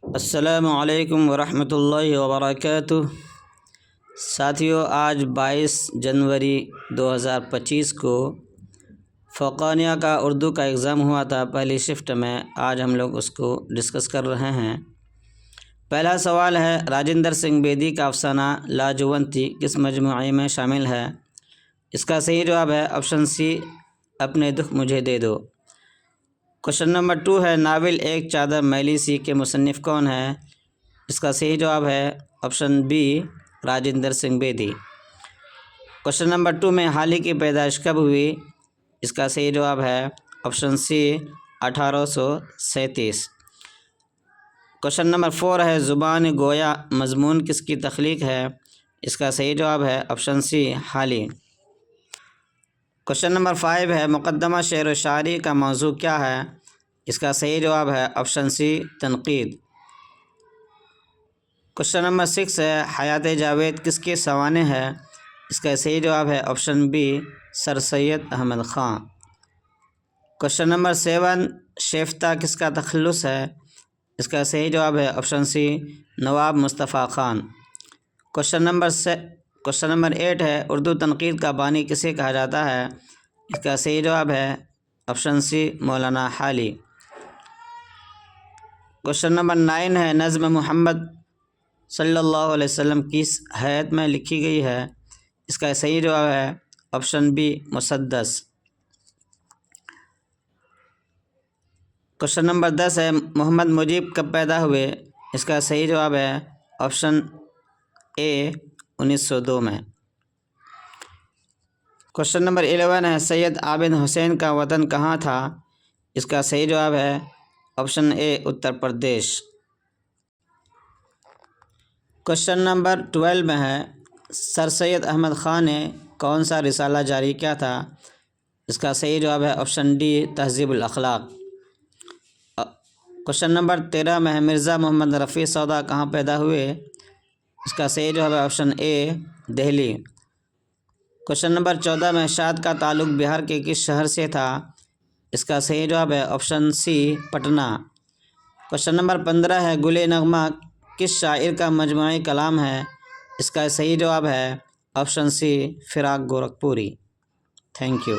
السلام علیکم ورحمۃ اللہ وبرکاتہ۔ ساتھیوں، آج 22 جنوری 2025 کو فوقانیہ کا اردو کا ایگزام ہوا تھا پہلی شفٹ میں۔ آج ہم لوگ اس کو ڈسکس کر رہے ہیں۔ پہلا سوال ہے، راجندر سنگھ بیدی کا افسانہ لاجونتی کس مجموعے میں شامل ہے؟ اس کا صحیح جواب ہے آپشن سی، اپنے دکھ مجھے دے دو۔ کوشچن نمبر 2 ہے، ناول ایک چادر میلی سی کے مصنف کون ہے؟ اس کا صحیح جواب ہے آپشن بی، راجندر سنگھ بیدی۔ کوشچن نمبر 2 میں، حالی کی پیدائش کب ہوئی؟ اس کا صحیح جواب ہے آپشن سی، 1837۔ کوشچن نمبر 4 ہے، زبان گویا مضمون کس کی تخلیق ہے؟ اس کا صحیح جواب ہے آپشن سی، حالی۔ کوشچن نمبر 5 ہے، مقدمہ شعر و شاعری کا موضوع کیا ہے؟ اس کا صحیح جواب ہے آپشن سی، تنقید۔ کوشچن نمبر 6 ہے، حیات جاوید کس کے سوانح ہے؟ اس کا صحیح جواب ہے آپشن بی، سر سید احمد خان۔ کوشچن نمبر 7، شیفتہ کس کا تخلص ہے؟ اس کا صحیح جواب ہے آپشن سی، نواب مصطفیٰ خان۔ کوشچن نمبر 8 ہے، اردو تنقید کا بانی کسے کہا جاتا ہے؟ اس کا صحیح جواب ہے آپشن سی، مولانا حالی۔ کوشچن نمبر 9 ہے، نظم محمد صلی اللہ علیہ وسلم کس ہیئت میں لکھی گئی ہے؟ اس کا صحیح جواب ہے آپشن بی، مسدس۔ کوشچن نمبر 10 ہے، محمد مجیب کب پیدا ہوئے؟ اس کا صحیح جواب ہے آپشن اے، 1902 میں۔ کوشچن نمبر 11 ہے، سید عابد حسین کا وطن کہاں تھا؟ اس کا صحیح جواب ہے آپشن اے، اتر پردیش۔ کوشچن نمبر 12 میں ہے، سر سید احمد خان نے کون سا رسالہ جاری کیا تھا؟ اس کا صحیح جواب ہے آپشن ڈی، تہذیب الاخلاق۔ کوشچن نمبر 13 میں ہے، مرزا محمد رفیع سودا کہاں پیدا ہوئے؟ اس کا صحیح جواب ہے آپشن اے، دہلی۔ کوشچن نمبر 14 میں، شاد کا تعلق بہار کے کس شہر سے تھا؟ اس کا صحیح جواب ہے option C, Patna. Question number 15 ہے، گل نغمہ کس شاعر کا مجموعی کلام ہے؟ اس کا صحیح جواب ہے آپشن سی، فراق گورکھپوری۔ Thank you.